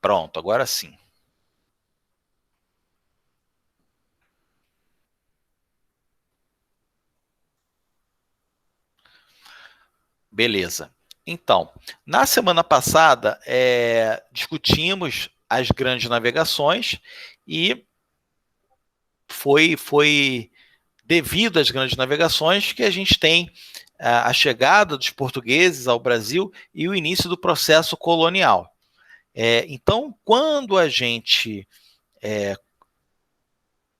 Pronto, agora sim. Beleza. Então, na semana passada, discutimos as grandes navegações e foi devido às grandes navegações que a gente tem a chegada dos portugueses ao Brasil e o início do processo colonial. Então, quando a gente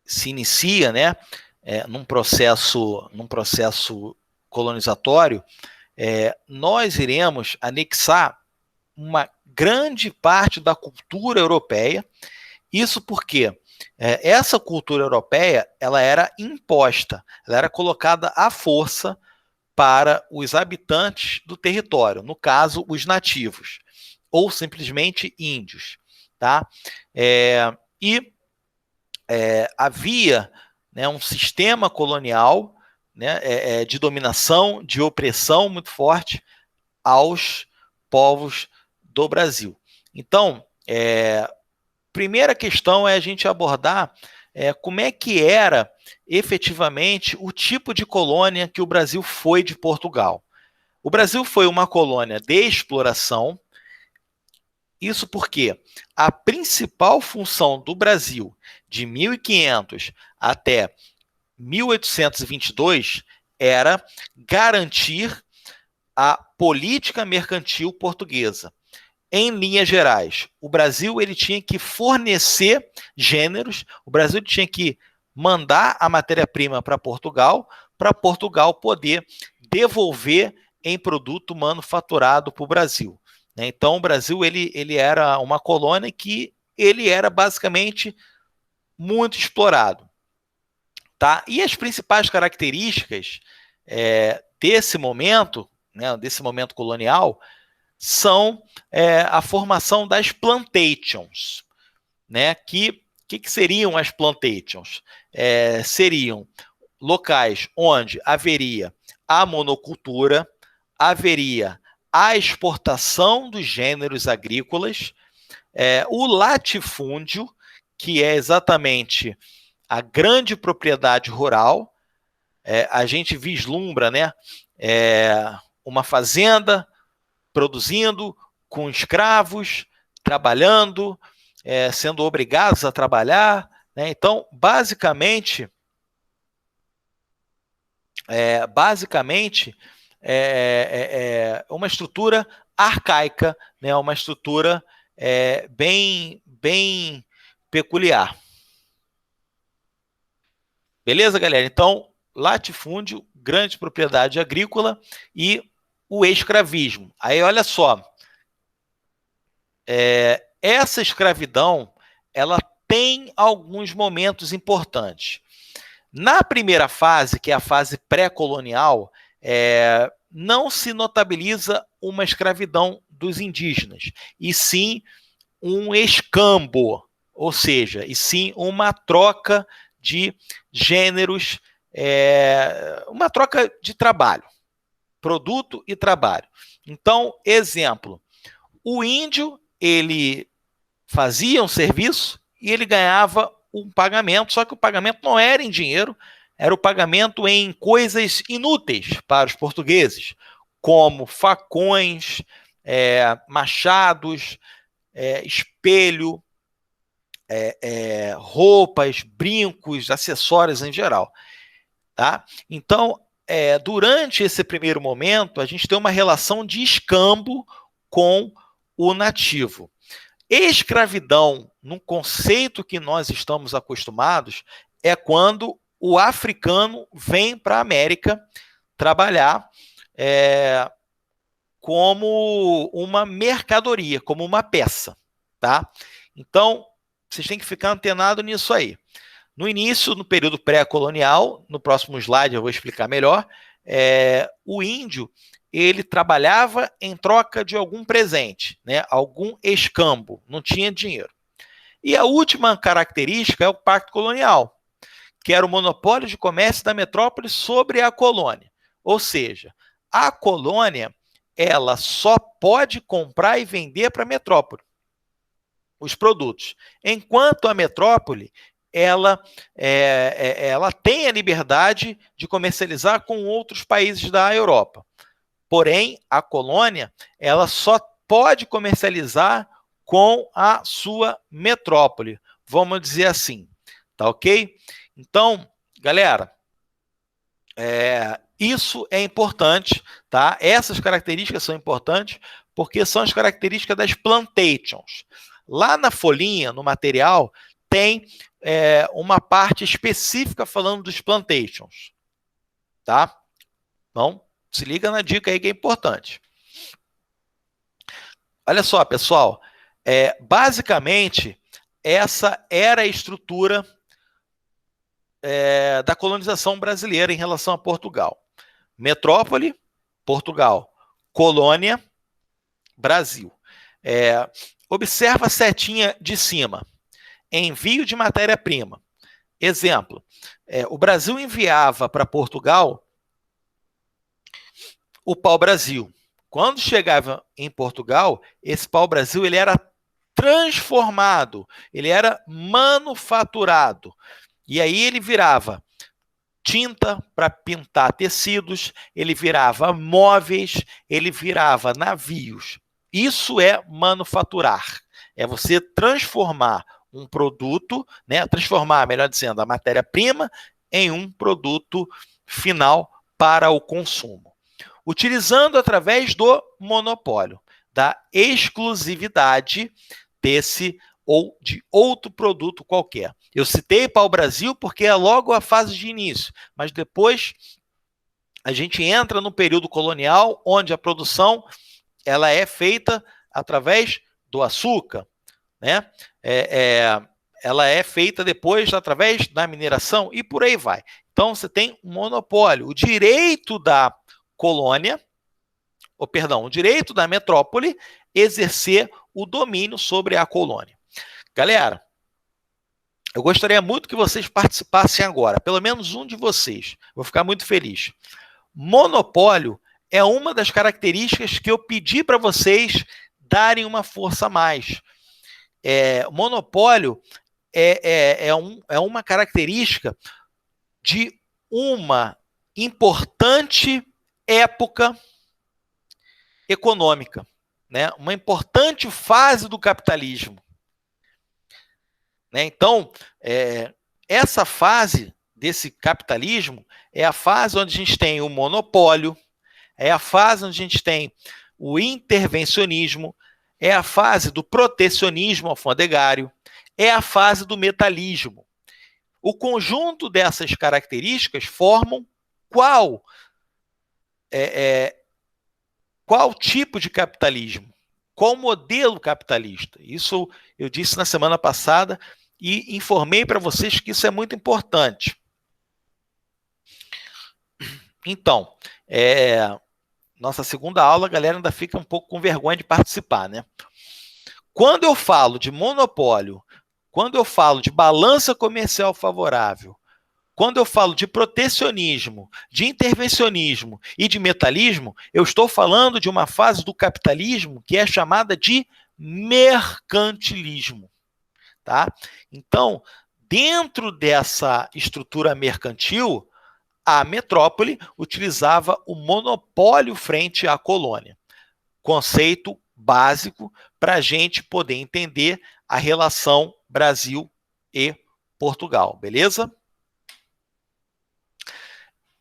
se inicia, né, num processo colonizatório, nós iremos anexar uma grande parte da cultura europeia. Isso porque essa cultura europeia ela era imposta, ela era colocada à força para os habitantes do território, no caso, os nativos, ou simplesmente índios. Tá? Havia, né, um sistema colonial, né, de dominação, de opressão muito forte aos povos do Brasil. Então, primeira questão é a gente abordar como é que era efetivamente o tipo de colônia que o Brasil foi de Portugal. O Brasil foi uma colônia de exploração. Isso porque a principal função do Brasil de 1500 até 1822 era garantir a política mercantil portuguesa. Em linhas gerais, o Brasil ele tinha que fornecer gêneros, o Brasil tinha que mandar a matéria-prima para Portugal poder devolver em produto manufaturado para o Brasil. Então, o Brasil ele era uma colônia que ele era basicamente muito explorado. Tá? E as principais características desse momento, né, desse momento colonial, são a formação das plantations. Né? Que seriam as plantations? Seriam locais onde haveria a monocultura, haveria a exportação dos gêneros agrícolas, o latifúndio, que é exatamente a grande propriedade rural. A gente vislumbra, né, uma fazenda produzindo com escravos, trabalhando, sendo obrigados a trabalhar. Né? Então, basicamente uma estrutura arcaica, né? Uma estrutura bem peculiar. Beleza, galera? Então, latifúndio, grande propriedade agrícola e o escravismo. Aí, olha só, essa escravidão, ela tem alguns momentos importantes. Na primeira fase, que é a fase pré-colonial, não se notabiliza uma escravidão dos indígenas, e sim um escambo, ou seja, e sim uma troca de gêneros, uma troca de trabalho, produto e trabalho. Então, exemplo, o índio, ele fazia um serviço e ele ganhava um pagamento, só que o pagamento não era em dinheiro, era o pagamento em coisas inúteis para os portugueses, como facões, machados, espelho, roupas, brincos, acessórios em geral. Tá? Então, durante esse primeiro momento, a gente tem uma relação de escambo com o nativo. Escravidão, num conceito que nós estamos acostumados, é quando o africano vem para a América trabalhar como uma mercadoria, como uma peça. Tá? Então, vocês têm que ficar antenado nisso aí. No início, no período pré-colonial, no próximo slide eu vou explicar melhor, o índio ele trabalhava em troca de algum presente, né? Algum escambo, não tinha dinheiro. E a última característica é o pacto colonial, que era o monopólio de comércio da metrópole sobre a colônia. Ou seja, a colônia ela só pode comprar e vender para a metrópole. os produtos. Enquanto a metrópole, ela tem a liberdade de comercializar com outros países da Europa. Porém, a colônia, ela só pode comercializar com a sua metrópole, vamos dizer assim, tá ok? Então, galera, isso é importante, tá? Essas características são importantes porque são as características das plantations. Lá na folhinha, no material, tem uma parte específica falando dos plantations, tá? Então, se liga na dica aí que é importante. Olha só, pessoal, basicamente, essa era a estrutura da colonização brasileira em relação a Portugal. Metrópole, Portugal. Colônia, Brasil. Observa a setinha de cima. Envio de matéria-prima. Exemplo, o Brasil enviava para Portugal o pau-brasil. Quando chegava em Portugal, esse pau-brasil ele era transformado, ele era manufaturado. E aí ele virava tinta para pintar tecidos, ele virava móveis, ele virava navios. Isso é manufaturar. É você transformar um produto, né, transformar, melhor dizendo, a matéria-prima em um produto final para o consumo. Utilizando através do monopólio, da exclusividade desse ou de outro produto qualquer. Eu citei pau-brasil porque é logo a fase de início, mas depois a gente entra no período colonial, onde a produção ela é feita através do açúcar, né? Ela é feita depois através da mineração e por aí vai. Então, você tem um monopólio. O direito da colônia, o direito da metrópole exercer o domínio sobre a colônia. Galera, eu gostaria muito que vocês participassem agora, pelo menos um de vocês. Vou ficar muito feliz. Monopólio é uma das características que eu pedi para vocês darem uma força a mais. Monopólio é uma característica de uma importante época econômica, né? Uma importante fase do capitalismo. Então, essa fase desse capitalismo é a fase onde a gente tem o monopólio, é a fase onde a gente tem o intervencionismo, é a fase do protecionismo alfandegário, é a fase do metalismo. O conjunto dessas características formam qual tipo de capitalismo? Qual modelo capitalista? Isso eu disse na semana passada e informei para vocês que isso é muito importante. Então, nossa segunda aula, a galera ainda fica um pouco com vergonha de participar, né? Quando eu falo de monopólio, quando eu falo de balança comercial favorável, quando eu falo de protecionismo, de intervencionismo e de metalismo, eu estou falando de uma fase do capitalismo que é chamada de mercantilismo. Tá? Então, dentro dessa estrutura mercantil, a metrópole utilizava o monopólio frente à colônia. Conceito básico para a gente poder entender a relação Brasil e Portugal, beleza?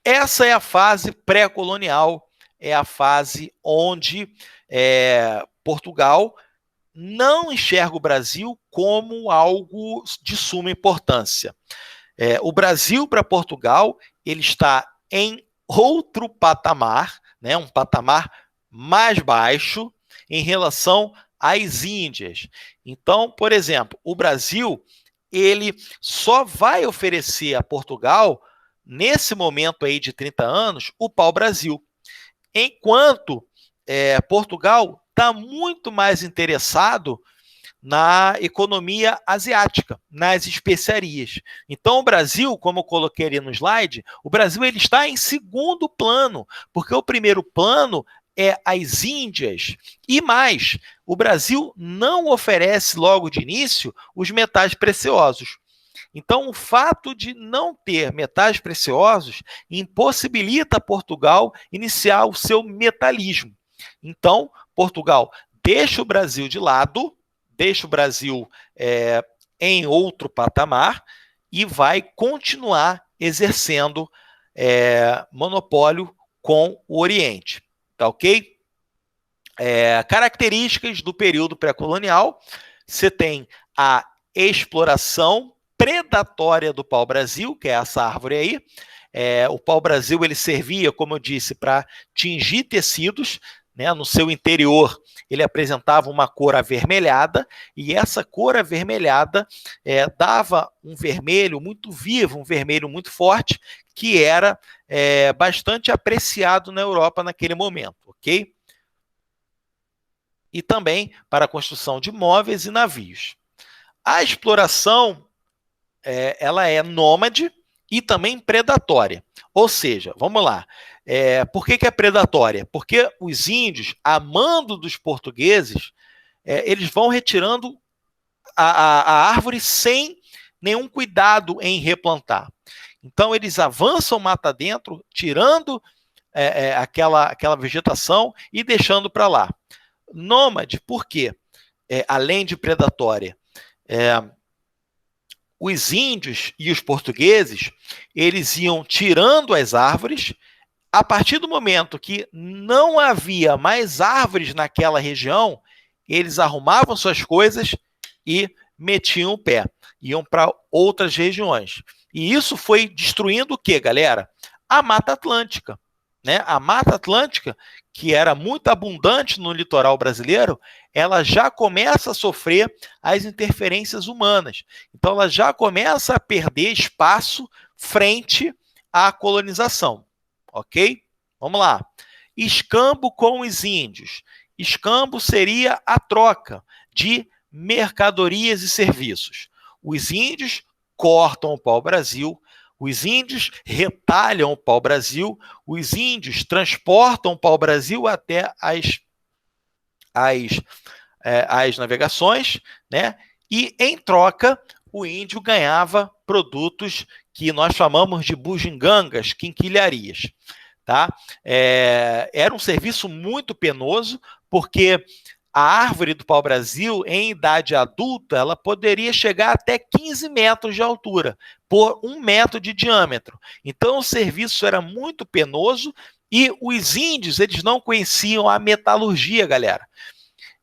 Essa é a fase pré-colonial, é a fase onde Portugal não enxerga o Brasil como algo de suma importância. O Brasil para Portugal, ele está em outro patamar, né, um patamar mais baixo em relação às Índias. Então, por exemplo, o Brasil ele só vai oferecer a Portugal, nesse momento aí de 30 anos, o pau-brasil. Enquanto Portugal está muito mais interessado na economia asiática, nas especiarias. Então, o Brasil, como eu coloquei ali no slide, o Brasil ele está em segundo plano, porque o primeiro plano é as Índias. E mais, o Brasil não oferece logo de início os metais preciosos. Então, o fato de não ter metais preciosos impossibilita Portugal iniciar o seu metalismo. Então, Portugal deixa o Brasil de lado, deixa o Brasil em outro patamar e vai continuar exercendo monopólio com o Oriente. Tá ok? Características do período pré-colonial: você tem a exploração predatória do pau-brasil, que é essa árvore aí. O pau-brasil ele servia, como eu disse, para tingir tecidos, né? No seu interior ele apresentava uma cor avermelhada, e essa cor avermelhada dava um vermelho muito vivo, um vermelho muito forte, que era bastante apreciado na Europa naquele momento, ok? E também para a construção de móveis e navios. A exploração ela é nômade e também predatória. Ou seja, vamos lá. Por que é predatória? Porque os índios, a mando dos portugueses, eles vão retirando a árvore sem nenhum cuidado em replantar. Então, eles avançam mata dentro, tirando aquela vegetação e deixando para lá. Nômade, por quê? Além de predatória, os índios e os portugueses, eles iam tirando as árvores. A partir do momento que não havia mais árvores naquela região, eles arrumavam suas coisas e metiam o pé, iam para outras regiões. E isso foi destruindo o quê, galera? A Mata Atlântica, né? A Mata Atlântica, que era muito abundante no litoral brasileiro, ela já começa a sofrer as interferências humanas. Então, ela já começa a perder espaço frente à colonização. Ok? Vamos lá. Escambo com os índios. Escambo seria a troca de mercadorias e serviços. Os índios cortam o pau-brasil, os índios retalham o pau-brasil, os índios transportam o pau-brasil até as navegações, né? E, em troca, o índio ganhava produtos que nós chamamos de bugigangas, quinquilharias. Tá? Era um serviço muito penoso, porque a árvore do pau-brasil, em idade adulta, ela poderia chegar até 15 metros de altura, por 1 metro de diâmetro. Então, o serviço era muito penoso e os índios, eles não conheciam a metalurgia, galera.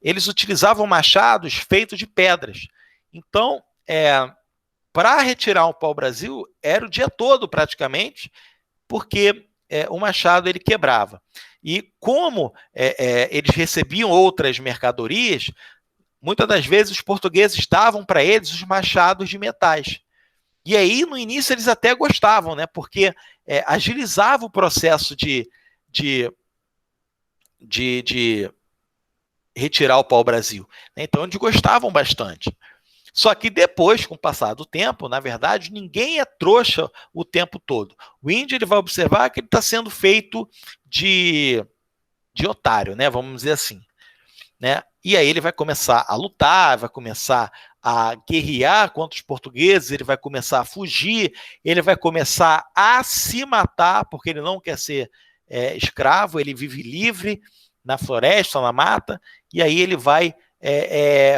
Eles utilizavam machados feitos de pedras. Então, para retirar um pau-brasil, era o dia todo praticamente, porque o machado ele quebrava. E como eles recebiam outras mercadorias, muitas das vezes os portugueses davam para eles os machados de metais. E aí, no início, eles até gostavam, né? Porque agilizava o processo de retirar o pau-brasil. Então, eles gostavam bastante. Só que depois, com o passar do tempo, na verdade, ninguém é trouxa o tempo todo. O índio ele vai observar que ele está sendo feito de otário, né? Vamos dizer assim. Né? E aí ele vai começar a lutar, vai começar a guerrear contra os portugueses, ele vai começar a fugir, ele vai começar a se matar, porque ele não quer ser escravo, ele vive livre na floresta, na mata, e aí ele vai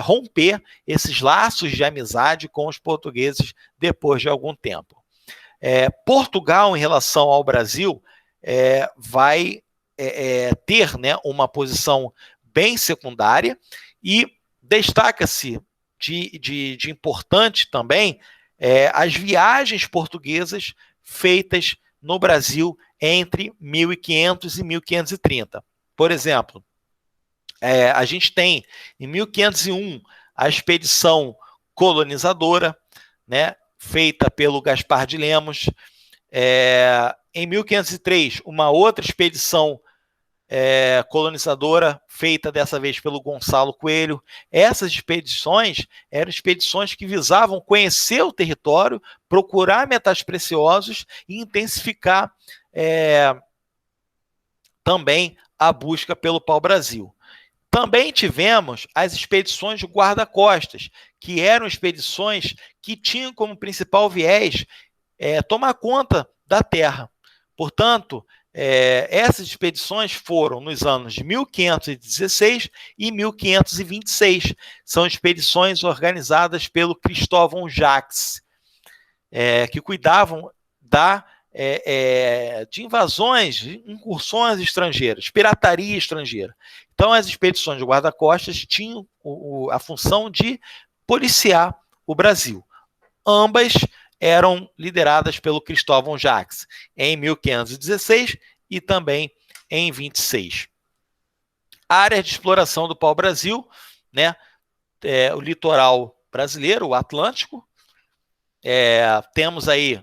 romper esses laços de amizade com os portugueses depois de algum tempo. Portugal, em relação ao Brasil, vai ter, né, uma posição bem secundária, e destaca-se de importante também as viagens portuguesas feitas no Brasil entre 1500 e 1530. Por exemplo, a gente tem, em 1501, a expedição colonizadora, né, feita pelo Gaspar de Lemos. Em 1503, uma outra expedição colonizadora, feita dessa vez pelo Gonçalo Coelho. Essas expedições eram expedições que visavam conhecer o território, procurar metais preciosos e intensificar também a busca pelo pau-brasil. Também tivemos as expedições de guarda-costas, que eram expedições que tinham como principal viés tomar conta da terra. Portanto, essas expedições foram nos anos de 1516 e 1526. São expedições organizadas pelo Cristóvão Jacques, que cuidavam de invasões, de incursões estrangeiras, pirataria estrangeira. Então, as expedições de guarda-costas tinham a função de policiar o Brasil. Ambas eram lideradas pelo Cristóvão Jacques em 1516 e também em 26. Áreas de exploração do pau-brasil, né? O litoral brasileiro, o Atlântico. Temos aí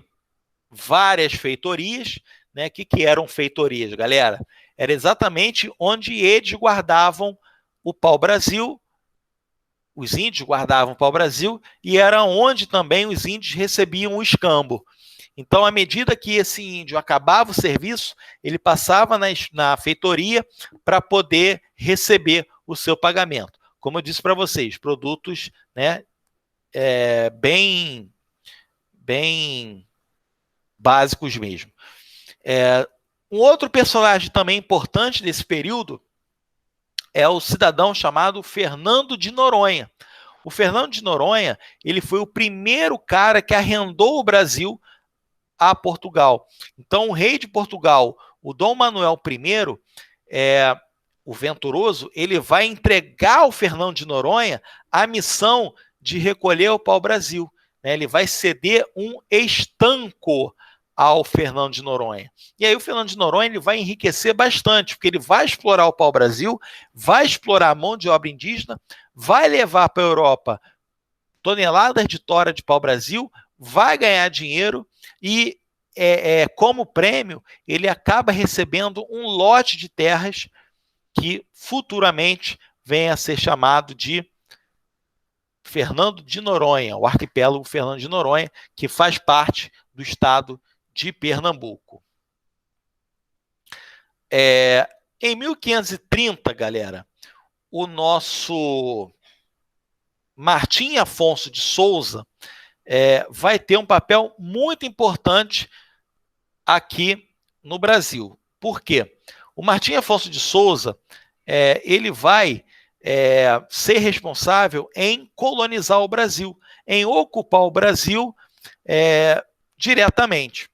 várias feitorias, né? O que eram feitorias, galera? Era exatamente onde eles guardavam o pau-brasil, os índios guardavam o pau-brasil, e era onde também os índios recebiam o escambo. Então, à medida que esse índio acabava o serviço, ele passava na feitoria para poder receber o seu pagamento. Como eu disse para vocês, produtos, né, bem básicos mesmo. Um outro personagem também importante desse período é o cidadão chamado Fernando de Noronha. O Fernando de Noronha, ele foi o primeiro cara que arrendou o Brasil a Portugal. Então, o rei de Portugal, o Dom Manuel I, o Venturoso, ele vai entregar ao Fernando de Noronha a missão de recolher o pau-brasil. Ele vai ceder um estanco ao Fernando de Noronha. E aí o Fernando de Noronha ele vai enriquecer bastante, porque ele vai explorar o pau-brasil, vai explorar a mão de obra indígena, vai levar para a Europa toneladas de tora de pau-brasil, vai ganhar dinheiro e, como prêmio, ele acaba recebendo um lote de terras que futuramente vem a ser chamado de Fernando de Noronha, o arquipélago Fernando de Noronha, que faz parte do estado de Pernambuco. Em 1530, galera, o nosso Martim Afonso de Souza vai ter um papel muito importante aqui no Brasil. Por quê? O Martim Afonso de Souza ele vai ser responsável em colonizar o Brasil, em ocupar o Brasil diretamente.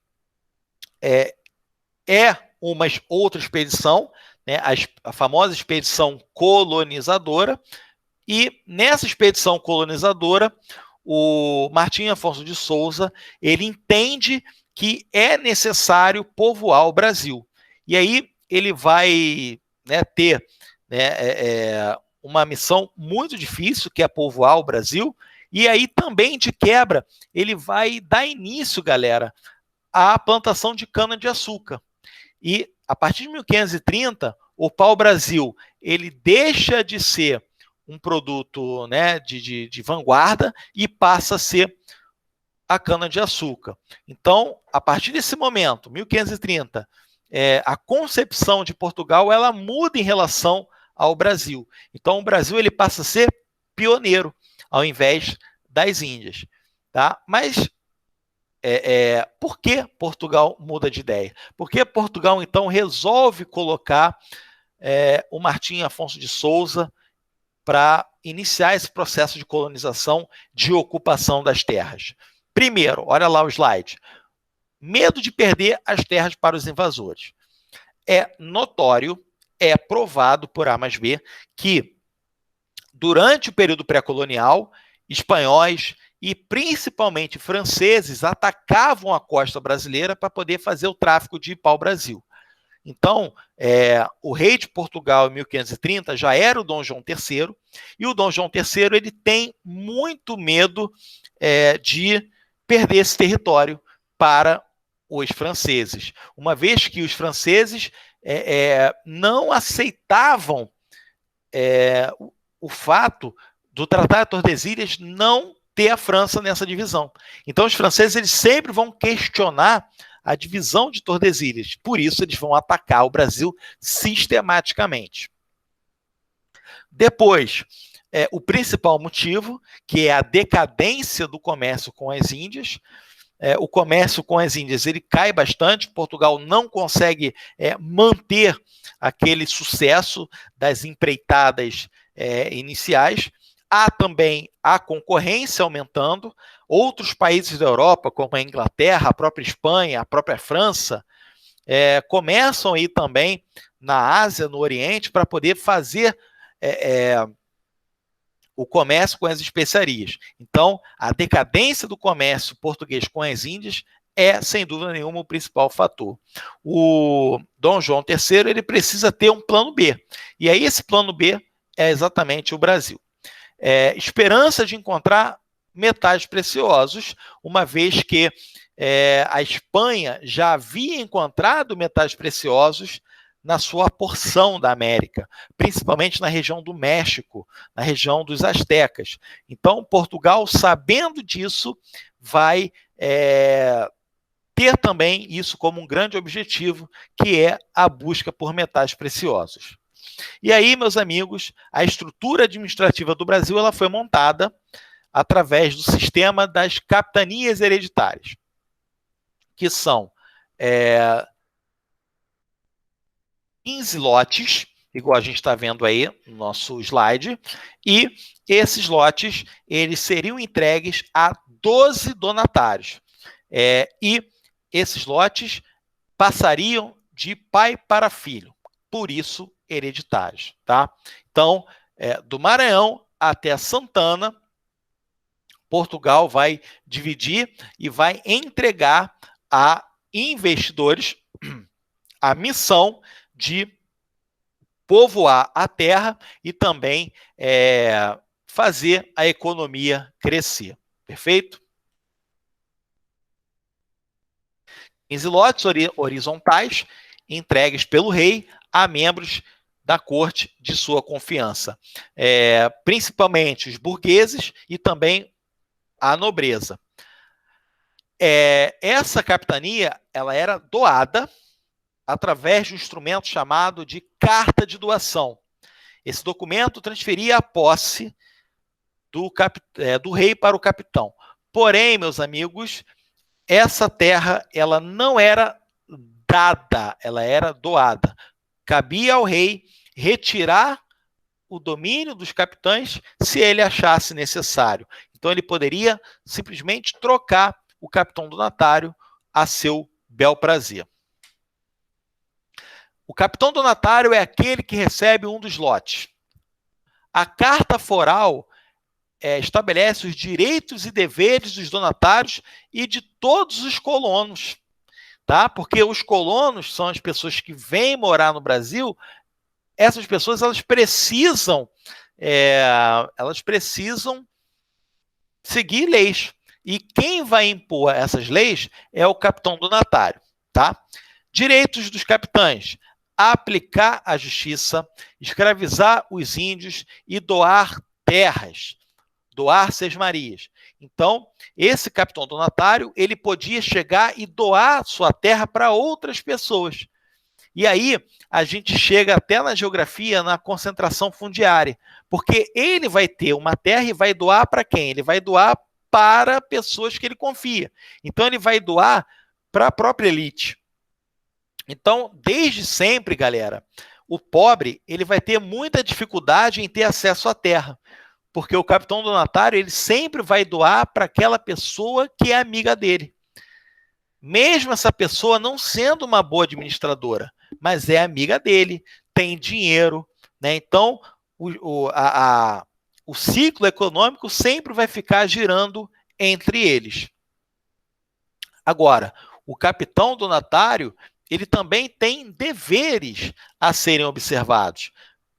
Uma outra expedição, né, a famosa expedição colonizadora, e nessa expedição colonizadora, o Martim Afonso de Souza, ele entende que é necessário povoar o Brasil. E aí ele vai ter uma missão muito difícil, que é povoar o Brasil, e aí também, de quebra, ele vai dar início, galera, à plantação de cana-de-açúcar. E a partir de 1530, o pau-brasil ele deixa de ser um produto, né, de vanguarda e passa a ser a cana-de-açúcar. Então, a partir desse momento, 1530, a concepção de Portugal ela muda em relação ao Brasil. Então, o Brasil ele passa a ser pioneiro, ao invés das Índias. Tá? Mas por que Portugal muda de ideia? Porque Portugal, então, resolve colocar o Martim Afonso de Souza para iniciar esse processo de colonização, de ocupação das terras. Primeiro, olha lá o slide. Medo de perder as terras para os invasores. É notório, é provado por A mais B, que durante o período pré-colonial, espanhóis e principalmente franceses atacavam a costa brasileira para poder fazer o tráfico de pau-brasil. Então, o rei de Portugal, em 1530, já era o Dom João III, e o Dom João III ele tem muito medo de perder esse território para os franceses, uma vez que os franceses não aceitavam o fato do Tratado de Tordesilhas não ter a França nessa divisão. Então, os franceses eles sempre vão questionar a divisão de Tordesilhas. Por isso, eles vão atacar o Brasil sistematicamente. Depois, o principal motivo, que é a decadência do comércio com as Índias. O comércio com as Índias ele cai bastante, Portugal não consegue manter aquele sucesso das empreitadas iniciais. Há também a concorrência aumentando, outros países da Europa, como a Inglaterra, a própria Espanha, a própria França, começam a ir também na Ásia, no Oriente, para poder fazer o comércio com as especiarias. Então, a decadência do comércio português com as Índias é, sem dúvida nenhuma, o principal fator. O Dom João III ele precisa ter um plano B. E aí esse plano B é exatamente o Brasil. Esperança de encontrar metais preciosos, uma vez que a Espanha já havia encontrado metais preciosos na sua porção da América, principalmente na região do México, na região dos astecas. Então, Portugal, sabendo disso, vai ter também isso como um grande objetivo, que é a busca por metais preciosos. E aí, meus amigos, a estrutura administrativa do Brasil ela foi montada através do sistema das capitanias hereditárias, que são 15 lotes, igual a gente está vendo aí no nosso slide, e esses lotes eles seriam entregues a 12 donatários. E esses lotes passariam de pai para filho, por isso hereditários. Tá? Então, do Maranhão até Santana, Portugal vai dividir e vai entregar a investidores a missão de povoar a terra e também fazer a economia crescer. Perfeito? 15 lotes horizontais entregues pelo rei a membros da corte de sua confiança, principalmente os burgueses e também a nobreza. Essa capitania ela era doada através de um instrumento chamado de carta de doação. Esse documento transferia a posse do rei para o capitão. Porém, meus amigos, essa terra ela não era dada, ela era doada. Cabia ao rei retirar o domínio dos capitães se ele achasse necessário. Então, ele poderia simplesmente trocar o capitão donatário a seu bel prazer. O capitão donatário é aquele que recebe um dos lotes. A carta foral estabelece os direitos e deveres dos donatários e de todos os colonos, tá? Porque os colonos são as pessoas que vêm morar no Brasil. Essas pessoas elas precisam seguir leis. E quem vai impor essas leis é o capitão donatário, tá? Direitos dos capitães: aplicar a justiça, escravizar os índios e doar terras, doar sesmarias. Então, esse capitão donatário, ele podia chegar e doar sua terra para outras pessoas. E aí, a gente chega até na geografia, na concentração fundiária, porque ele vai ter uma terra e vai doar para quem? Ele vai doar para pessoas que ele confia. Então, ele vai doar para a própria elite. Então, desde sempre, galera, o pobre ele vai ter muita dificuldade em ter acesso à terra, porque o capitão donatário ele sempre vai doar para aquela pessoa que é amiga dele. Mesmo essa pessoa não sendo uma boa administradora, mas é amiga dele, tem dinheiro, né? Então, o ciclo econômico sempre vai ficar girando entre eles. Agora, o capitão donatário ele também tem deveres a serem observados.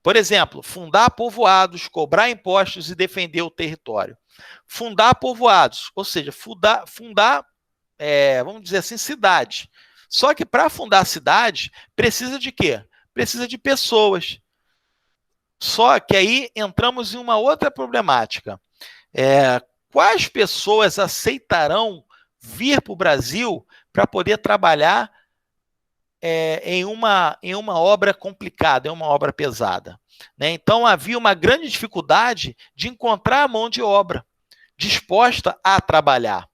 Por exemplo, fundar povoados, cobrar impostos e defender o território. Fundar povoados, ou seja, fundar vamos dizer assim, cidades. Só que para fundar cidades, precisa de quê? Precisa de pessoas. Só que aí entramos em uma outra problemática. Quais pessoas aceitarão vir para o Brasil para poder trabalhar em uma obra complicada, em uma obra pesada. Né? Então, havia uma grande dificuldade de encontrar a mão de obra disposta a trabalhar.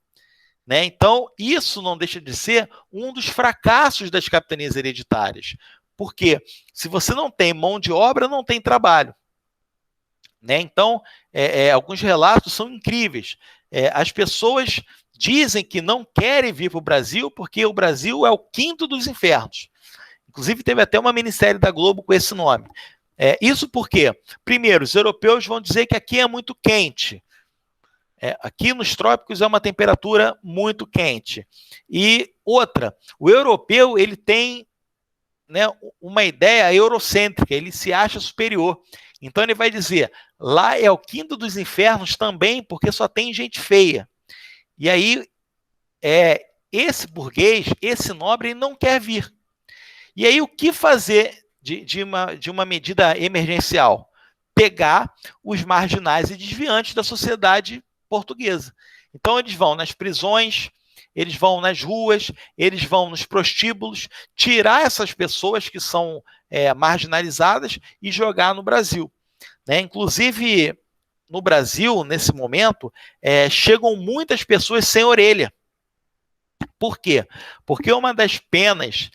Né? Então, isso não deixa de ser um dos fracassos das capitanias hereditárias. Porque se você não tem mão de obra, não tem trabalho. Né? Então, alguns relatos são incríveis. As pessoas dizem que não querem vir para o Brasil porque o Brasil é o quinto dos infernos. Inclusive, teve até uma minissérie da Globo com esse nome. Isso porque, primeiro, os europeus vão dizer que aqui é muito quente. Aqui nos trópicos é uma temperatura muito quente. E outra, o europeu ele tem, né, uma ideia eurocêntrica, ele se acha superior. Então ele vai dizer, lá é o quinto dos infernos também, porque só tem gente feia. E aí, esse burguês, esse nobre, ele não quer vir. E aí, o que fazer de uma medida emergencial? Pegar os marginais e desviantes da sociedade portuguesa. Então, eles vão nas prisões, eles vão nas ruas, eles vão nos prostíbulos, tirar essas pessoas que são marginalizadas e jogar no Brasil. Né? Inclusive, no Brasil, nesse momento, chegam muitas pessoas sem orelha. Por quê? Porque uma das penas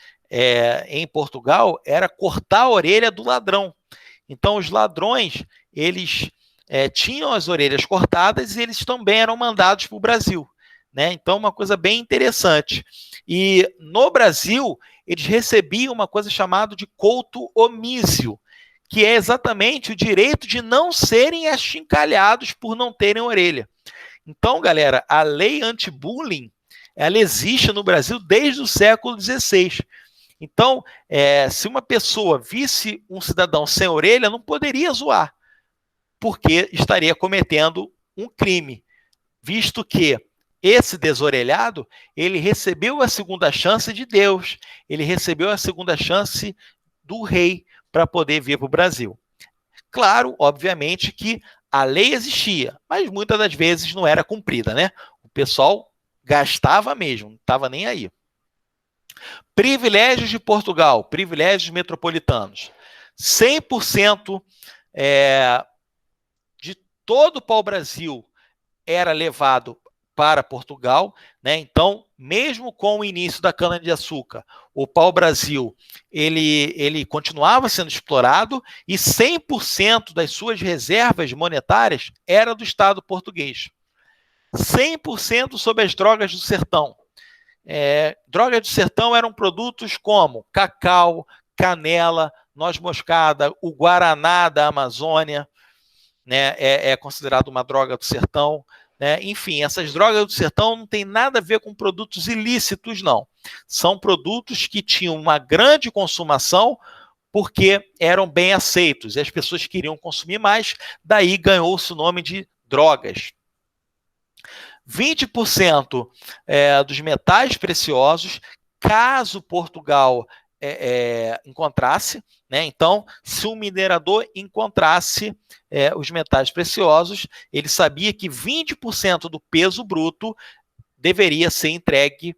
em Portugal era cortar a orelha do ladrão. Então, os ladrões, eles tinham as orelhas cortadas e eles também eram mandados para o Brasil. Né? Então, uma coisa bem interessante. E no Brasil, eles recebiam uma coisa chamada de couto omísio, que é exatamente o direito de não serem achincalhados por não terem orelha. Então, galera, a lei anti-bullying, ela existe no Brasil desde o século XVI. Então, se uma pessoa visse um cidadão sem orelha, não poderia zoar, porque estaria cometendo um crime, visto que esse desorelhado, ele recebeu a segunda chance de Deus, ele recebeu a segunda chance do rei para poder vir para o Brasil. Claro, obviamente que a lei existia, mas muitas das vezes não era cumprida, né? O pessoal gastava mesmo, não estava nem aí. Privilégios de Portugal, privilégios metropolitanos. 100% de todo o pau-brasil era levado para Portugal, né? Então, mesmo com o início da cana-de-açúcar, o pau-brasil ele continuava sendo explorado e 100% das suas reservas monetárias era do Estado português. 100% sobre as drogas do sertão. Drogas do sertão eram produtos como cacau, canela, noz moscada, o guaraná da Amazônia, né, é considerado uma droga do sertão. Né? Enfim, essas drogas do sertão não tem nada a ver com produtos ilícitos, não. São produtos que tinham uma grande consumação porque eram bem aceitos e as pessoas queriam consumir mais, daí ganhou-se o nome de drogas. 20% dos metais preciosos, caso Portugal encontrasse, né? Então, se um minerador encontrasse os metais preciosos, ele sabia que 20% do peso bruto deveria ser entregue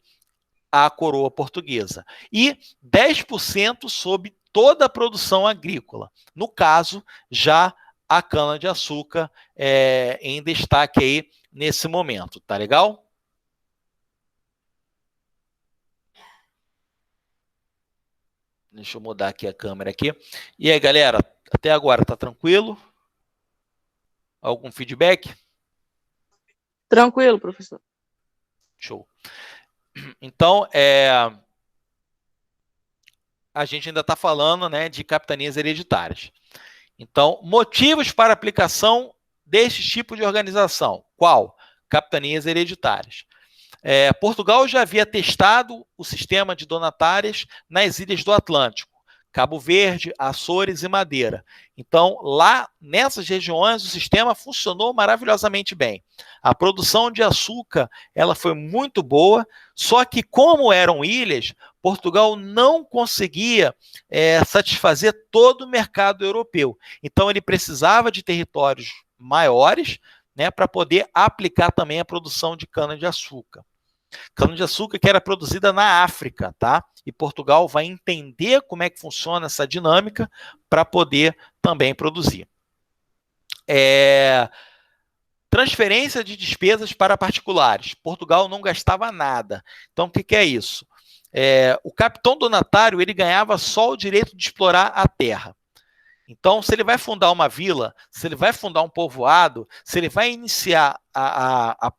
à coroa portuguesa e 10% sobre toda a produção agrícola. No caso, já a cana-de-açúcar em destaque aí nesse momento, tá legal? Deixa eu mudar aqui a câmera aqui. E aí, galera, até agora tá tranquilo? Algum feedback? Tranquilo, professor. Show. Então, a gente ainda está falando, né, de capitanias hereditárias. Então, motivos para aplicação deste tipo de organização. Qual? Capitanias hereditárias. Portugal já havia testado o sistema de donatárias nas ilhas do Atlântico, Cabo Verde, Açores e Madeira. Então, lá nessas regiões, o sistema funcionou maravilhosamente bem. A produção de açúcar ela foi muito boa, só que como eram ilhas, Portugal não conseguia satisfazer todo o mercado europeu. Então, ele precisava de territórios maiores, né, para poder aplicar também a produção de cana-de-açúcar. Cana-de-açúcar que era produzida na África, tá? E Portugal vai entender como é que funciona essa dinâmica para poder também produzir. Transferência de despesas para particulares. Portugal não gastava nada. Então, o que é isso? O capitão donatário ele ganhava só o direito de explorar a terra. Então, se ele vai fundar uma vila, se ele vai fundar um povoado, se ele vai iniciar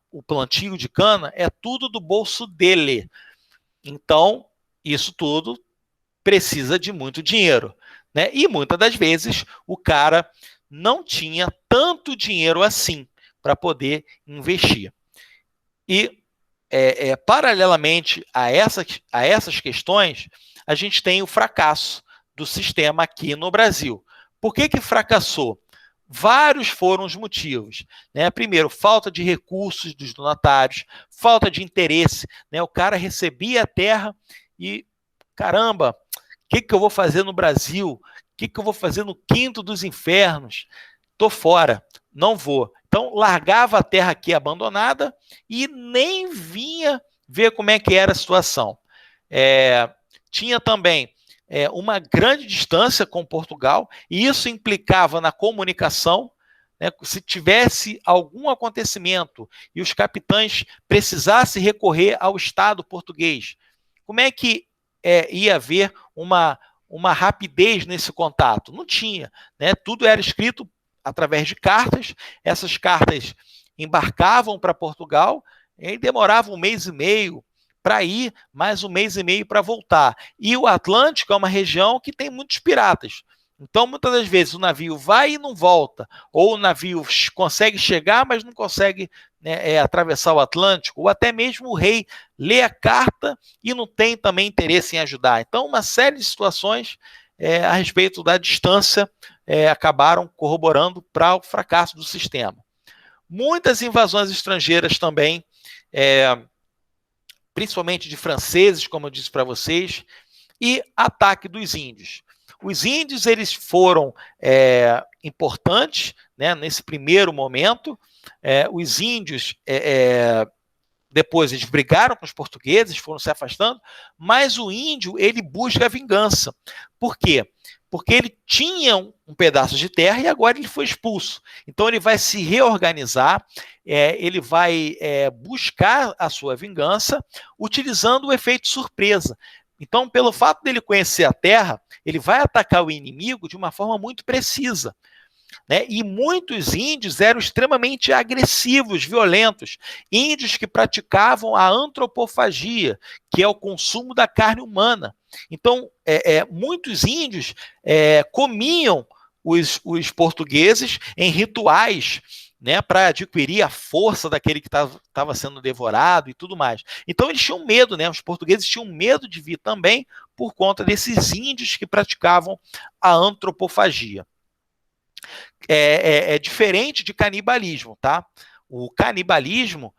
o plantio de cana, é tudo do bolso dele. Então, isso tudo precisa de muito dinheiro, né? E muitas das vezes o cara não tinha tanto dinheiro assim para poder investir. E, paralelamente a essas questões, a gente tem o fracasso do sistema aqui no Brasil. Por que fracassou? Vários foram os motivos, né? Primeiro, falta de recursos dos donatários, falta de interesse, né? O cara recebia a terra e, caramba, o que eu vou fazer no Brasil? O que eu vou fazer no quinto dos infernos? Tô fora, não vou. Então, largava a terra aqui abandonada e nem vinha ver como é que era a situação. Tinha também uma grande distância com Portugal, e isso implicava na comunicação, né? Se tivesse algum acontecimento e os capitães precisassem recorrer ao Estado português, como é que ia haver uma rapidez nesse contato? Não tinha, né? Tudo era escrito através de cartas, essas cartas embarcavam para Portugal e demoravam 1 mês e meio para ir, mais 1 mês e meio para voltar. E o Atlântico é uma região que tem muitos piratas. Então, muitas das vezes, o navio vai e não volta, ou o navio consegue chegar, mas não consegue, né, atravessar o Atlântico, ou até mesmo o rei lê a carta e não tem também interesse em ajudar. Então, uma série de situações a respeito da distância acabaram corroborando para o fracasso do sistema. Muitas invasões estrangeiras também, principalmente de franceses, como eu disse para vocês, e ataque dos índios. Os índios eles foram importantes, né, nesse primeiro momento. Os índios, depois eles brigaram com os portugueses, foram se afastando, mas o índio ele busca a vingança. Por quê? Porque ele tinha um pedaço de terra e agora ele foi expulso. Então ele vai se reorganizar, ele vai buscar a sua vingança utilizando o efeito surpresa. Então, pelo fato dele conhecer a terra, ele vai atacar o inimigo de uma forma muito precisa, né? E muitos índios eram extremamente agressivos, violentos, índios que praticavam a antropofagia, que é o consumo da carne humana. Então, muitos índios comiam os portugueses em rituais, né, para adquirir a força daquele que estava sendo devorado e tudo mais. Então eles tinham medo, né? Os portugueses tinham medo de vir também por conta desses índios que praticavam a antropofagia. É diferente de canibalismo, tá? O canibalismo,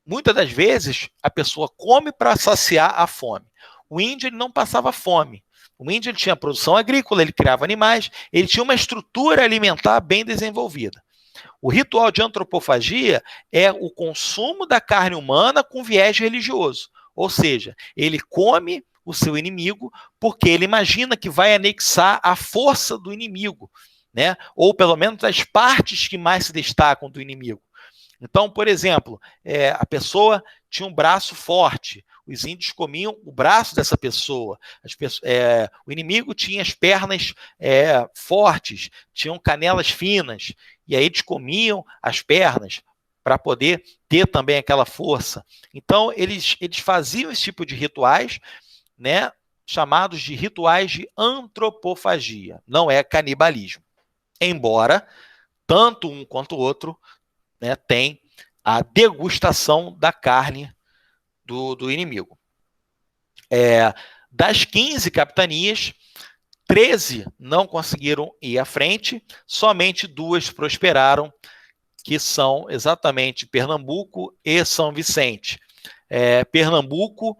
muitas das vezes, a pessoa come para saciar a fome. O índio ele não passava fome. O índio ele tinha produção agrícola, ele criava animais, ele tinha uma estrutura alimentar bem desenvolvida. O ritual de antropofagia é o consumo da carne humana com viés religioso. Ou seja, ele come o seu inimigo porque ele imagina que vai anexar a força do inimigo, né? Ou pelo menos as partes que mais se destacam do inimigo. Então, por exemplo, a pessoa tinha um braço forte, os índios comiam o braço dessa pessoa, o inimigo tinha as pernas fortes, tinham canelas finas, e aí eles comiam as pernas para poder ter também aquela força. Então, eles faziam esse tipo de rituais, né, chamados de rituais de antropofagia, não é canibalismo. Embora tanto um quanto o outro, né, tem a degustação da carne do inimigo. Das 15 capitanias, 13 não conseguiram ir à frente, somente 2 prosperaram, que são exatamente Pernambuco e São Vicente. Pernambuco,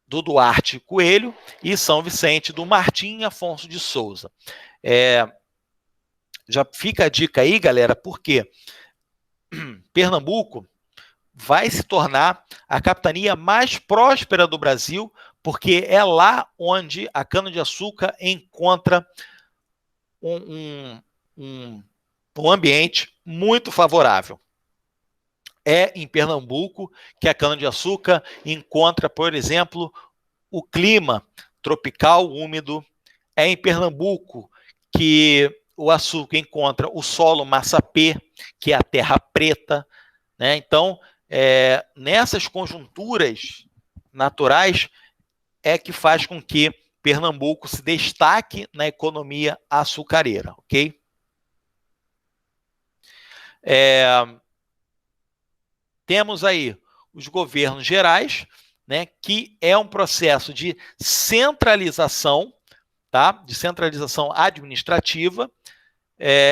do Duarte Coelho, e São Vicente, do Martim Afonso de Souza. Já fica a dica aí, galera, porque Pernambuco, vai se tornar a capitania mais próspera do Brasil, porque é lá onde a cana-de-açúcar encontra um ambiente muito favorável. É em Pernambuco que a cana-de-açúcar encontra, por exemplo, o clima tropical úmido. É em Pernambuco que o açúcar encontra o solo massapê, que é a terra preta, né? Então, nessas conjunturas naturais é que faz com que Pernambuco se destaque na economia açucareira, ok? Temos aí os governos gerais, né, que é um processo de centralização, tá? De centralização administrativa.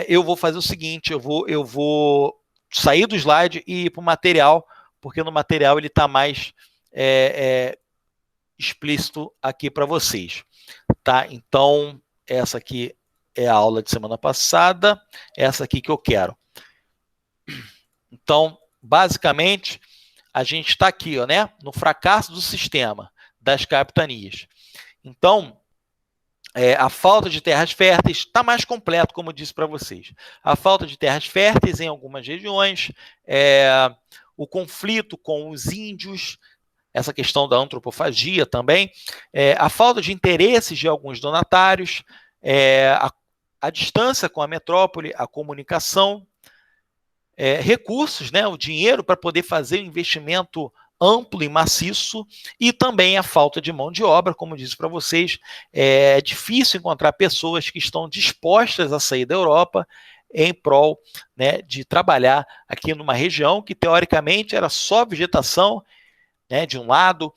Eu vou fazer o seguinte, eu vou sair do slide e ir para o material, porque no material ele está mais explícito aqui para vocês, tá? Então, essa aqui é a aula de semana passada, essa aqui que eu quero. Então, basicamente, a gente está aqui, ó, né, no fracasso do sistema das capitanias. Então, a falta de terras férteis está mais completo, como eu disse para vocês. A falta de terras férteis em algumas regiões, o conflito com os índios, essa questão da antropofagia também, a falta de interesses de alguns donatários, a distância com a metrópole, a comunicação, recursos, né, o dinheiro para poder fazer um investimento amplo e maciço, e também a falta de mão de obra, como disse para vocês, é difícil encontrar pessoas que estão dispostas a sair da Europa em prol, né, de trabalhar aqui numa região que teoricamente era só vegetação, né, de um lado,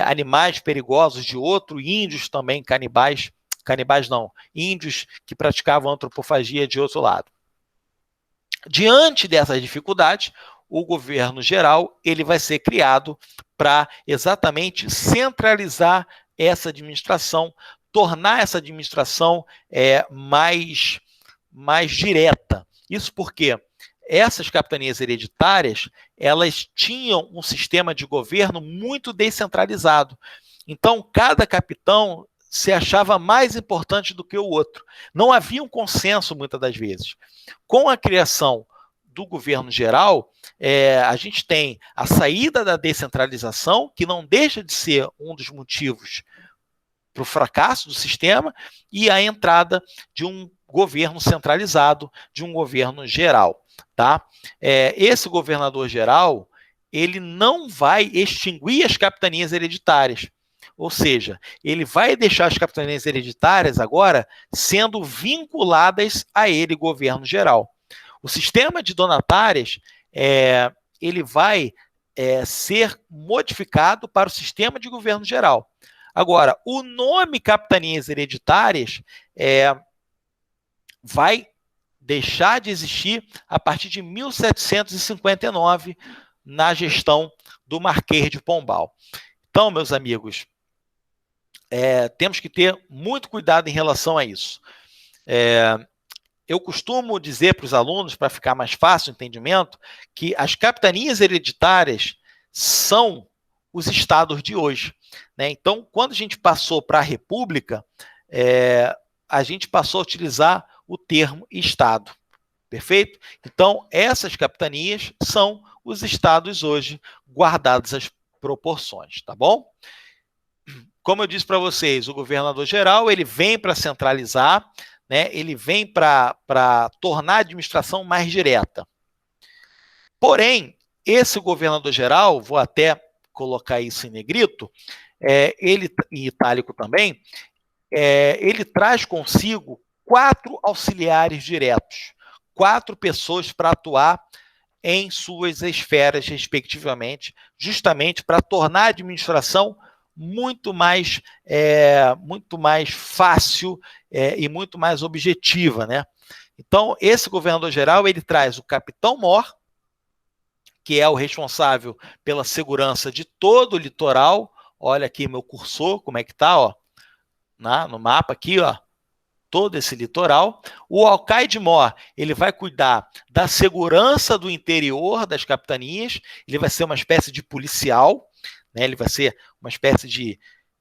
animais perigosos de outro, índios também canibais não, índios que praticavam antropofagia de outro lado. Diante dessas dificuldades, o governo geral ele vai ser criado para exatamente centralizar essa administração, tornar essa administração mais direta. Isso porque essas capitanias hereditárias elas tinham um sistema de governo muito descentralizado. Então, cada capitão se achava mais importante do que o outro. Não havia um consenso, muitas das vezes. Com a criação do governo geral, a gente tem a saída da descentralização, que não deixa de ser um dos motivos para o fracasso do sistema, e a entrada de um governo centralizado, de um governo geral. Tá? Esse governador geral, ele não vai extinguir as capitanias hereditárias. Ou seja, ele vai deixar as capitanias hereditárias agora sendo vinculadas a ele, governo geral. O sistema de donatárias, ele vai ser modificado para o sistema de governo geral. Agora, o nome capitanias hereditárias vai deixar de existir a partir de 1759, na gestão do Marquês de Pombal. Então, meus amigos, temos que ter muito cuidado em relação a isso. Eu costumo dizer para os alunos, para ficar mais fácil o entendimento, que as capitanias hereditárias são os estados de hoje, né? Então, quando a gente passou para a República, a gente passou a utilizar o termo estado, perfeito? Então, essas capitanias são os estados hoje, guardadas as proporções, tá bom? Como eu disse para vocês, o governador geral ele vem para centralizar, né? Ele vem para tornar a administração mais direta. Porém, esse governador geral, vou até colocar isso em negrito, ele em itálico também, ele traz consigo 4 auxiliares diretos, 4 pessoas para atuar em suas esferas, respectivamente, justamente para tornar a administração muito mais fácil e muito mais objetiva, né? Então, esse governador geral, ele traz o capitão-mor, que é o responsável pela segurança de todo o litoral. Olha aqui meu cursor, como é que tá, ó, no mapa aqui, ó. todo esse litoral. O alcaide-mor, ele vai cuidar da segurança do interior das capitanias, ele vai ser uma espécie de policial, né? Ele vai ser uma espécie de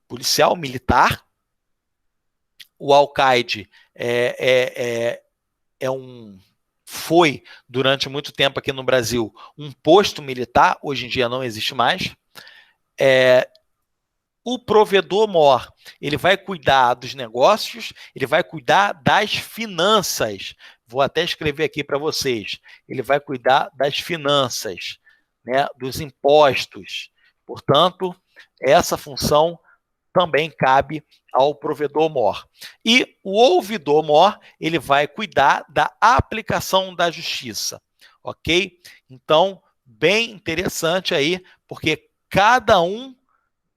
policial militar. O alcaide foi, durante muito tempo aqui no Brasil, um posto militar, hoje em dia não existe mais. O provedor-mor, ele vai cuidar dos negócios, ele vai cuidar das finanças. Vou até escrever aqui para vocês. Ele vai cuidar das finanças, né, dos impostos. Portanto, essa função também cabe ao provedor-mor. E o ouvidor-mor, ele vai cuidar da aplicação da justiça, ok? Então, bem interessante aí, porque cada um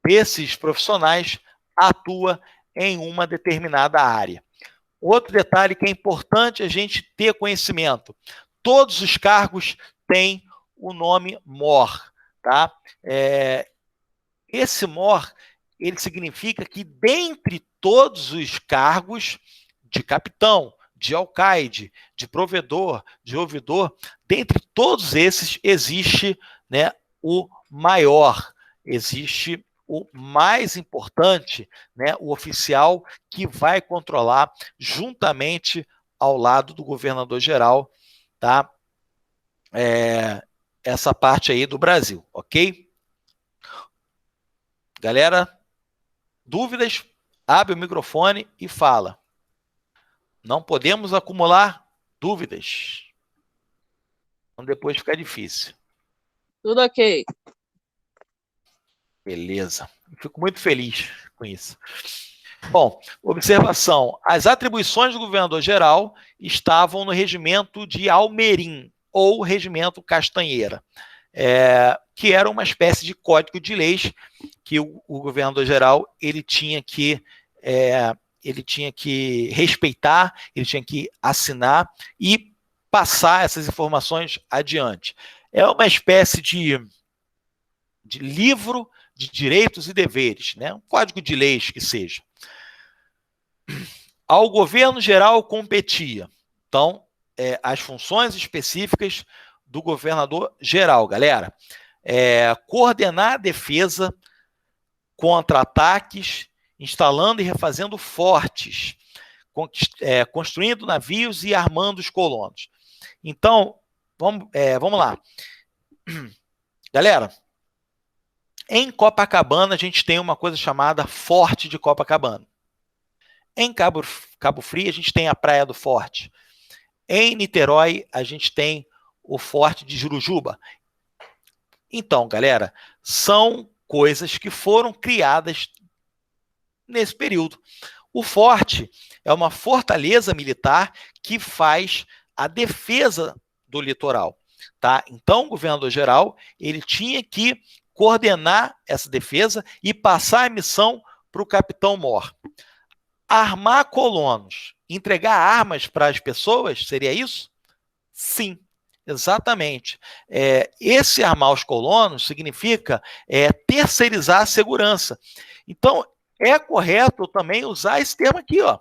desses profissionais atua em uma determinada área. Outro detalhe que é importante a gente ter conhecimento: todos os cargos têm o nome MOR, tá? Esse MOR, ele significa que dentre todos os cargos de capitão, de alcaide, de provedor, de ouvidor, dentre todos esses existe, né, o maior, existe o mais importante, né, o oficial que vai controlar juntamente ao lado do governador-geral, tá? Essa parte aí do Brasil, ok? Galera, dúvidas? Abre o microfone e fala. Não podemos acumular dúvidas. Então depois fica difícil. Tudo ok. Beleza. Fico muito feliz com isso. Bom, observação. As atribuições do governador-geral estavam no regimento de Almerim, ou regimento Castanheira, que era uma espécie de código de leis que o governador-geral ele tinha que respeitar, ele tinha que assinar e passar essas informações adiante. É uma espécie de livro de direitos e deveres, né? Um código de leis que seja. Ao governo geral competia, então, as funções específicas do governador geral, galera. Coordenar a defesa contra ataques, instalando e refazendo fortes, construindo navios e armando os colonos. Então, vamos lá. Galera, em Copacabana, a gente tem uma coisa chamada Forte de Copacabana. Em Cabo Frio, a gente tem a Praia do Forte. Em Niterói, a gente tem o Forte de Jurujuba. Então, galera, são coisas que foram criadas nesse período. O forte é uma fortaleza militar que faz a defesa do litoral, tá? Então, o governador-geral, ele tinha que coordenar essa defesa e passar a missão para o capitão-mor. Armar colonos, entregar armas para as pessoas, seria isso? Sim, exatamente. Esse armar os colonos significa terceirizar a segurança. Então, é correto também usar esse termo aqui, ó,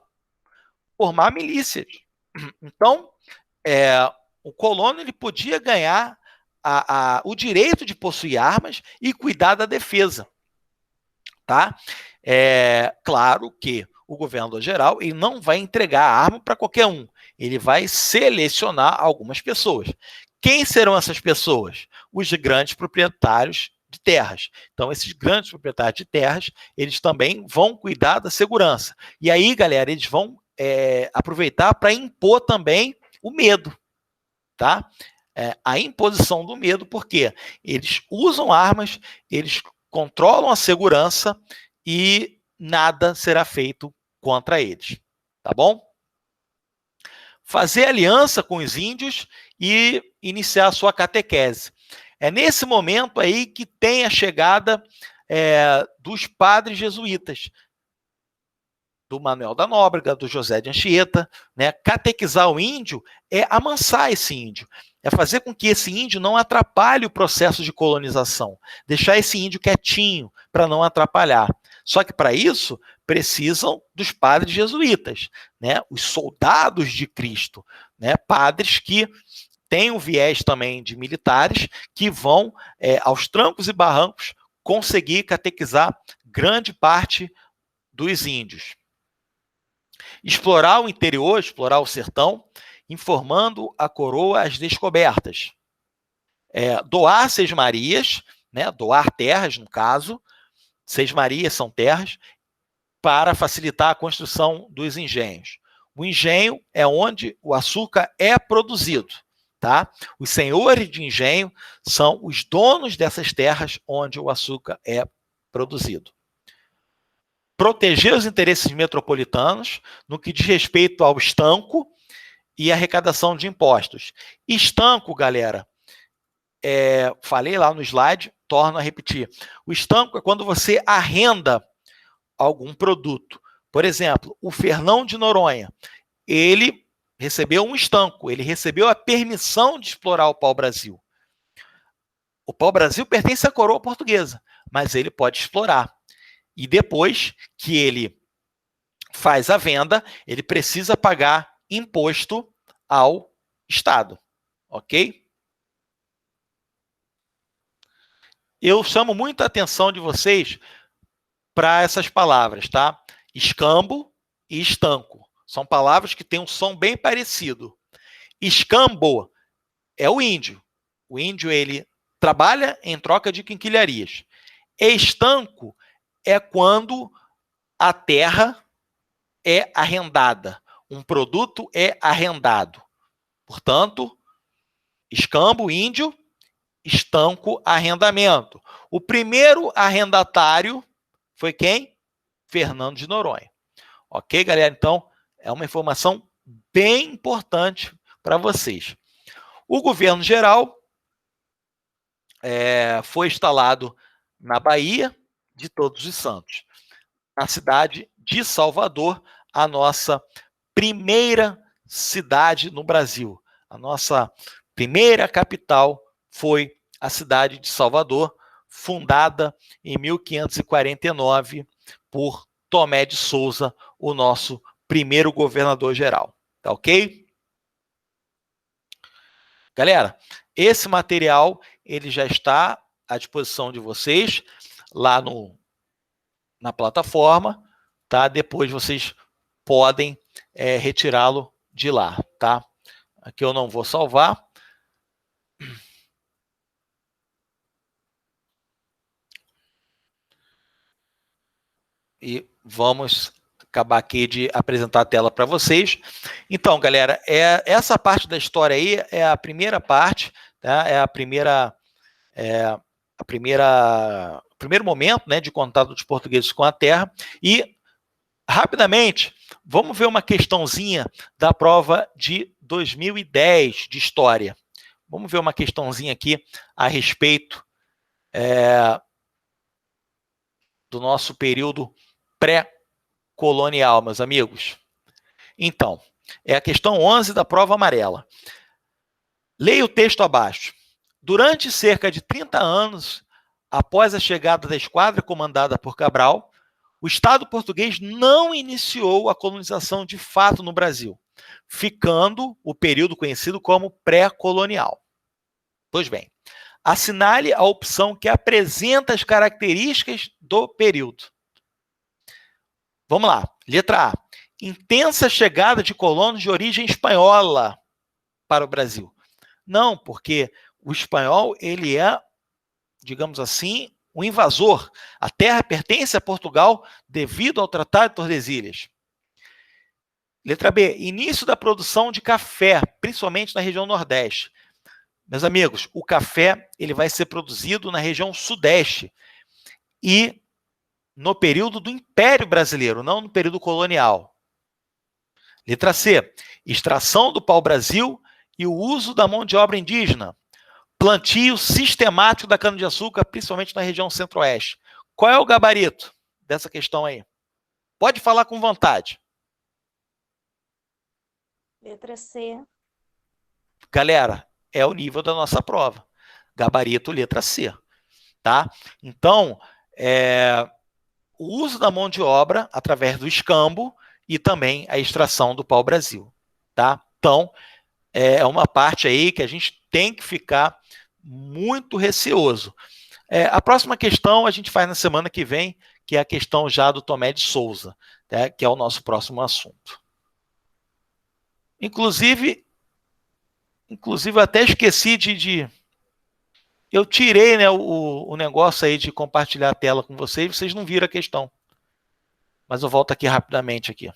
formar milícias. Então, o colono ele podia ganhar o direito de possuir armas e cuidar da defesa, tá? Claro que o governador-geral ele não vai entregar a arma para qualquer um, ele vai selecionar algumas pessoas. Quem serão essas pessoas? Os grandes proprietários de terras. Então, esses grandes proprietários de terras, eles também vão cuidar da segurança. E aí, galera, eles vão aproveitar para impor também o medo, tá? A imposição do medo, porque eles usam armas, eles controlam a segurança e nada será feito contra eles, tá bom? Fazer aliança com os índios e iniciar a sua catequese. É nesse momento aí que tem a chegada dos padres jesuítas, do Manuel da Nóbrega, do José de Anchieta, né? Catequizar o índio é amansar esse índio, é fazer com que esse índio não atrapalhe o processo de colonização, deixar esse índio quietinho para não atrapalhar. Só que para isso precisam dos padres jesuítas, né? Os soldados de Cristo, né? Padres que têm o viés também de militares que vão, aos trancos e barrancos, conseguir catequizar grande parte dos índios. Explorar o interior, explorar o sertão, informando a coroa as descobertas. Doar sesmarias, né, doar terras, no caso, sesmarias são terras, para facilitar a construção dos engenhos. O engenho é onde o açúcar é produzido, tá? Os senhores de engenho são os donos dessas terras onde o açúcar é produzido. Proteger os interesses metropolitanos no que diz respeito ao estanco e arrecadação de impostos. Estanco, galera, falei lá no slide, torno a repetir. O estanco é quando você arrenda algum produto. Por exemplo, o Fernão de Noronha, ele recebeu um estanco, ele recebeu a permissão de explorar o pau-brasil. O pau-brasil pertence à coroa portuguesa, mas ele pode explorar. E depois que ele faz a venda, ele precisa pagar imposto ao Estado, ok? Eu chamo muita atenção de vocês para essas palavras, tá? Escambo e estanco. São palavras que têm um som bem parecido. Escambo é o índio. O índio, ele trabalha em troca de quinquilharias. Estanco é quando a terra é arrendada. Um produto é arrendado. Portanto, escambo, índio, estanco, arrendamento. O primeiro arrendatário foi quem? Fernando de Noronha. Ok, galera? Então, é uma informação bem importante para vocês. O governo geral foi instalado na Bahia de Todos os Santos, na cidade de Salvador, a nossa primeira cidade no Brasil. A nossa primeira capital foi a cidade de Salvador, fundada em 1549 por Tomé de Souza, o nosso primeiro governador-geral. Tá ok? Galera, esse material ele já está à disposição de vocês lá na plataforma, tá? Depois vocês podem retirá-lo de lá, tá? Aqui eu não vou salvar. E vamos acabar aqui de apresentar a tela para vocês. Então, galera, essa parte da história aí é a primeira parte, tá? É o primeiro momento, né, de contato dos portugueses com a terra. E, rapidamente, vamos ver uma questãozinha da prova de 2010 de história. Vamos ver uma questãozinha aqui a respeito do nosso período pré-colonial, meus amigos. Então, é a questão 11 da prova amarela. Leia o texto abaixo. Durante cerca de 30 anos, após a chegada da esquadra comandada por Cabral, o Estado português não iniciou a colonização de fato no Brasil, ficando o período conhecido como pré-colonial. Pois bem, assinale a opção que apresenta as características do período. Vamos lá. Letra A. Intensa chegada de colonos de origem espanhola para o Brasil. Não, porque o espanhol, ele é, digamos assim, um invasor. A terra pertence a Portugal devido ao Tratado de Tordesilhas. Letra B. Início da produção de café, principalmente na região Nordeste. Meus amigos, o café ele vai ser produzido na região Sudeste e no período do Império Brasileiro, não no período colonial. Letra C. Extração do pau-brasil e o uso da mão de obra indígena. Plantio sistemático da cana-de-açúcar, principalmente na região Centro-Oeste. Qual é o gabarito dessa questão aí? Pode falar com vontade. Letra C. Galera, é o nível da nossa prova. Gabarito, letra C. Tá? Então, o uso da mão de obra através do escambo e também a extração do pau-brasil, tá? Então, é uma parte aí que a gente tem que ficar muito receoso. A próxima questão a gente faz na semana que vem, que é a questão já do Tomé de Souza, né, que é o nosso próximo assunto. Inclusive eu até esqueci eu tirei, né, o negócio aí de compartilhar a tela com vocês não viram a questão. Mas eu volto aqui rapidamente aqui.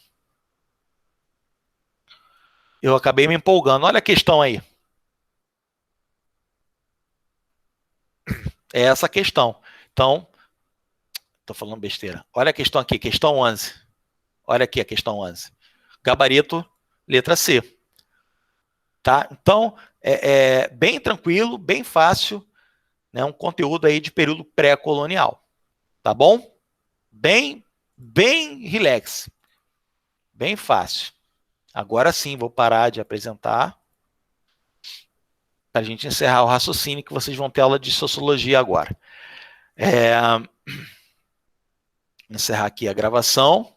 Eu acabei me empolgando. Olha a questão aí. É essa a questão. Então, estou falando besteira. Olha a questão aqui, questão 11. Olha aqui a questão 11. Gabarito, letra C. Tá? Então, é bem tranquilo, bem fácil, né? Um conteúdo aí de período pré-colonial. Tá bom? Bem relax. Bem fácil. Agora sim, vou parar de apresentar para a gente encerrar o raciocínio, que vocês vão ter aula de sociologia agora. Encerrar aqui a gravação.